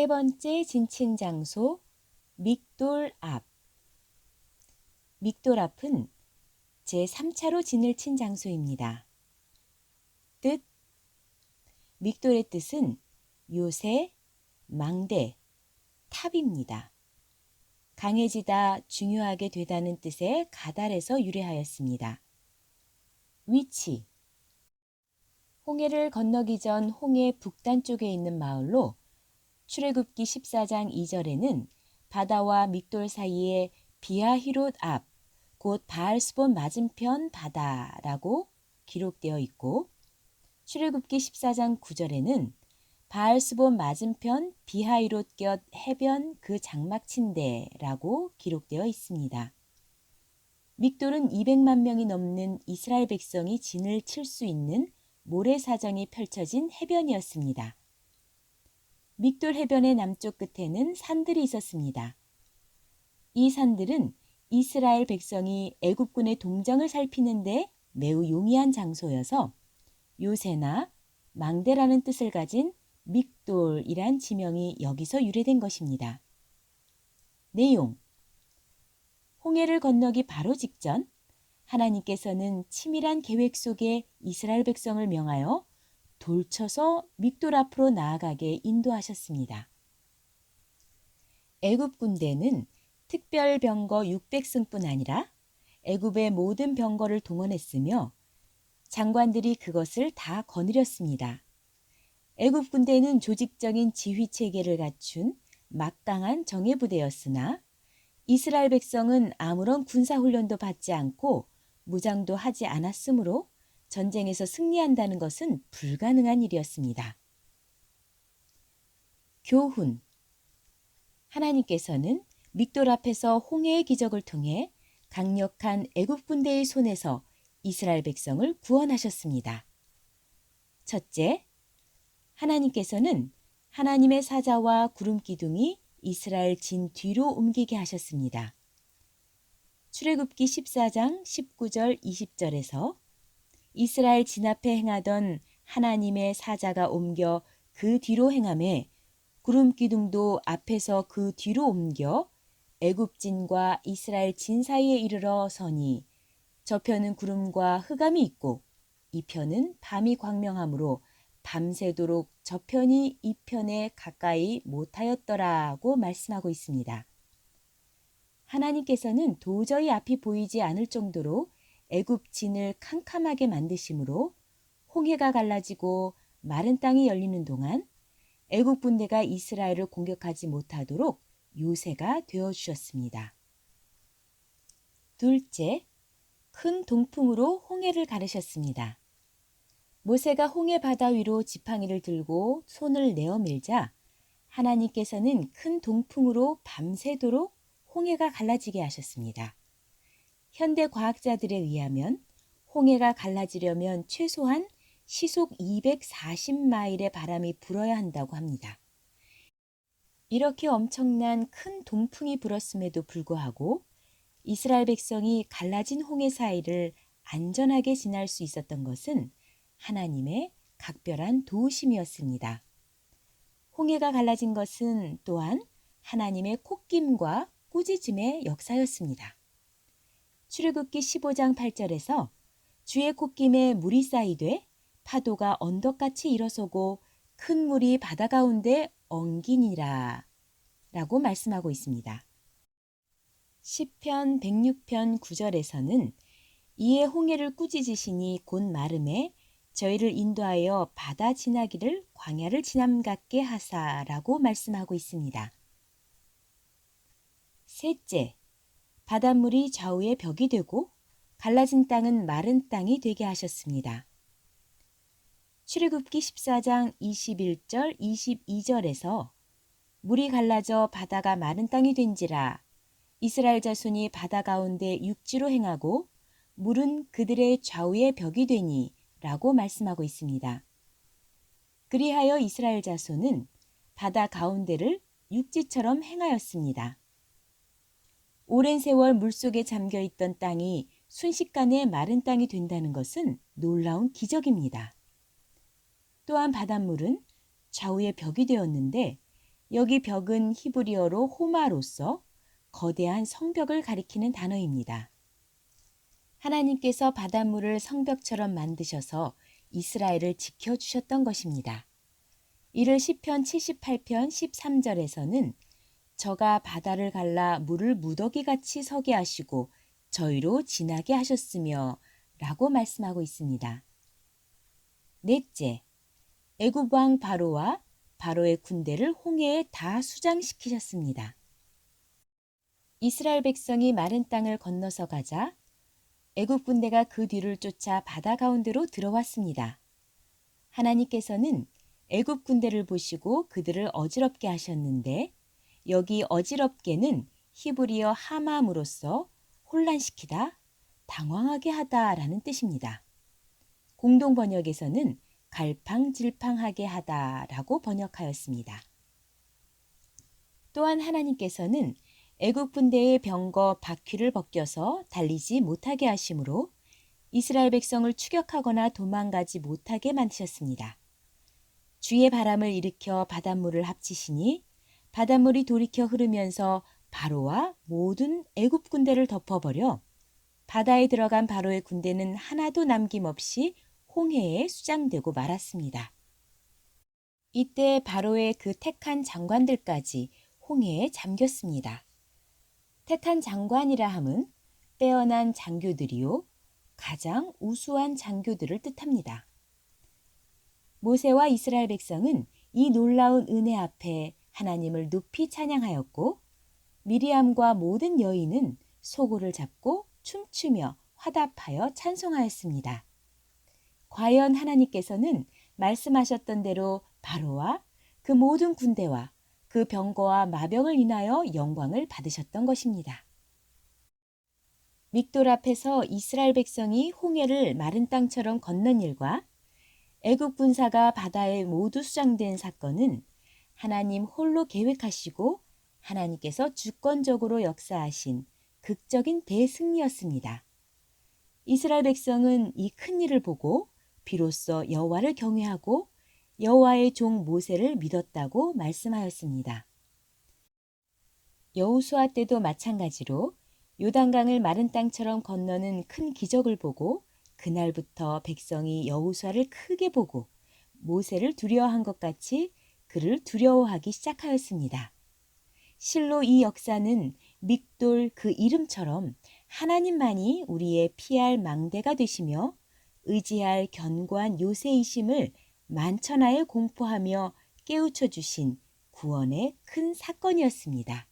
세 번째 진친 장소 믹돌 앞. 믹돌 앞은 제3차로 진을 친 장소입니다. 뜻. 믹돌의 뜻은 요새, 망대, 탑입니다. 강해지다, 중요하게 되다는 뜻의 가달에서 유래하였습니다. 위치. 홍해를 건너기 전 홍해 북단 쪽에 있는 마을로 출애굽기 14장 2절에는 바다와 믹돌 사이에 비하히롯 앞, 곧 바알스본 맞은편 바다라고 기록되어 있고, 출애굽기 14장 9절에는 바알스본 맞은편 비하히롯 곁 해변 그 장막 친대라고 기록되어 있습니다. 믹돌은 200만 명이 넘는 이스라엘 백성이 진을 칠 수 있는 모래사정이 펼쳐진 해변이었습니다. 믹돌 해변의 남쪽 끝에는 산들이 있었습니다. 이 산들은 이스라엘 백성이 애굽군의 동정을 살피는데 매우 용이한 장소여서 요새나 망대라는 뜻을 가진 믹돌이란 지명이 여기서 유래된 것입니다. 내용. 홍해를 건너기 바로 직전 하나님께서는 치밀한 계획 속에 이스라엘 백성을 명하여 돌쳐서 믹돌 앞으로 나아가게 인도하셨습니다. 애굽 군대는 특별 병거 600승뿐 아니라 애굽의 모든 병거를 동원했으며 장관들이 그것을 다 거느렸습니다. 애굽 군대는 조직적인 지휘 체계를 갖춘 막강한 정예부대였으나 이스라엘 백성은 아무런 군사훈련도 받지 않고 무장도 하지 않았으므로 전쟁에서 승리한다는 것은 불가능한 일이었습니다. 교훈. 하나님께서는 믹돌 앞에서 홍해의 기적을 통해 강력한 애굽 군대의 손에서 이스라엘 백성을 구원하셨습니다. 첫째, 하나님께서는 하나님의 사자와 구름 기둥이 이스라엘 진 뒤로 옮기게 하셨습니다. 출애굽기 14장 19절 20절에서 이스라엘 진 앞에 행하던 하나님의 사자가 옮겨 그 뒤로 행하매 구름 기둥도 앞에서 그 뒤로 옮겨 애굽 진과 이스라엘 진 사이에 이르러 서니 저편은 구름과 흑암이 있고 이 편은 밤이 광명하므로 밤새도록 저편이 이 편에 가까이 못하였더라고 말씀하고 있습니다. 하나님께서는 도저히 앞이 보이지 않을 정도로 애굽 진을 캄캄하게 만드심으로 홍해가 갈라지고 마른 땅이 열리는 동안 애굽 군대가 이스라엘을 공격하지 못하도록 요새가 되어주셨습니다. 둘째, 큰 동풍으로 홍해를 가르셨습니다. 모세가 홍해 바다 위로 지팡이를 들고 손을 내어 밀자 하나님께서는 큰 동풍으로 밤새도록 홍해가 갈라지게 하셨습니다. 현대 과학자들에 의하면 홍해가 갈라지려면 최소한 시속 240마일의 바람이 불어야 한다고 합니다. 이렇게 엄청난 큰 동풍이 불었음에도 불구하고 이스라엘 백성이 갈라진 홍해 사이를 안전하게 지날 수 있었던 것은 하나님의 각별한 도우심이었습니다. 홍해가 갈라진 것은 또한 하나님의 콧김과 꾸짖음의 역사였습니다. 출애굽기 15장 8절에서 주의 콧김에 물이 쌓이되 파도가 언덕같이 일어서고 큰 물이 바다 가운데 엉기니라 라고 말씀하고 있습니다. 시편 106편 9절에서는 이에 홍해를 꾸짖으시니 곧 마름에 저희를 인도하여 바다 지나기를 광야를 지남 같게 하사라고 말씀하고 있습니다. 셋째, 바닷물이 좌우의 벽이 되고 갈라진 땅은 마른 땅이 되게 하셨습니다. 출애굽기 14장 21절 22절에서 물이 갈라져 바다가 마른 땅이 된지라 이스라엘 자손이 바다 가운데 육지로 행하고 물은 그들의 좌우의 벽이 되니 라고 말씀하고 있습니다. 그리하여 이스라엘 자손은 바다 가운데를 육지처럼 행하였습니다. 오랜 세월 물속에 잠겨있던 땅이 순식간에 마른 땅이 된다는 것은 놀라운 기적입니다. 또한 바닷물은 좌우의 벽이 되었는데 여기 벽은 히브리어로 호마로서 거대한 성벽을 가리키는 단어입니다. 하나님께서 바닷물을 성벽처럼 만드셔서 이스라엘을 지켜주셨던 것입니다. 이를 시편 78편 13절에서는 저가 바다를 갈라 물을 무더기같이 서게 하시고 저희로 지나게 하셨으며 라고 말씀하고 있습니다. 넷째, 애굽 왕 바로와 바로의 군대를 홍해에 다 수장시키셨습니다. 이스라엘 백성이 마른 땅을 건너서 가자 애굽 군대가 그 뒤를 쫓아 바다 가운데로 들어왔습니다. 하나님께서는 애굽 군대를 보시고 그들을 어지럽게 하셨는데 여기 어지럽게는 히브리어 하맘으로써 혼란시키다, 당황하게 하다라는 뜻입니다. 공동 번역에서는 갈팡질팡하게 하다라고 번역하였습니다. 또한 하나님께서는 애굽 군대의 병거 바퀴를 벗겨서 달리지 못하게 하심으로 이스라엘 백성을 추격하거나 도망가지 못하게 만드셨습니다. 주의 바람을 일으켜 바닷물을 합치시니 바닷물이 돌이켜 흐르면서 바로와 모든 애굽 군대를 덮어버려 바다에 들어간 바로의 군대는 하나도 남김없이 홍해에 수장되고 말았습니다. 이때 바로의 그 택한 장관들까지 홍해에 잠겼습니다. 택한 장관이라 함은 빼어난 장교들이요 가장 우수한 장교들을 뜻합니다. 모세와 이스라엘 백성은 이 놀라운 은혜 앞에 하나님을 높이 찬양하였고 미리암과 모든 여인은 소고를 잡고 춤추며 화답하여 찬송하였습니다. 과연 하나님께서는 말씀하셨던 대로 바로와 그 모든 군대와 그 병거와 마병을 인하여 영광을 받으셨던 것입니다. 믹돌 앞에서 이스라엘 백성이 홍해를 마른 땅처럼 건넌 일과 애굽 군사가 바다에 모두 수장된 사건은 하나님 홀로 계획하시고 하나님께서 주권적으로 역사하신 극적인 대승리였습니다. 이스라엘 백성은 이 큰 일을 보고 비로소 여호와를 경외하고 여호와의 종 모세를 믿었다고 말씀하였습니다. 여호수아 때도 마찬가지로 요단강을 마른 땅처럼 건너는 큰 기적을 보고 그날부터 백성이 여호수아를 크게 보고 모세를 두려워한 것 같이 그를 두려워하기 시작하였습니다. 실로 이 역사는 믹돌 그 이름처럼 하나님만이 우리의 피할 망대가 되시며 의지할 견고한 요새이심을 만천하에 공포하며 깨우쳐 주신 구원의 큰 사건이었습니다.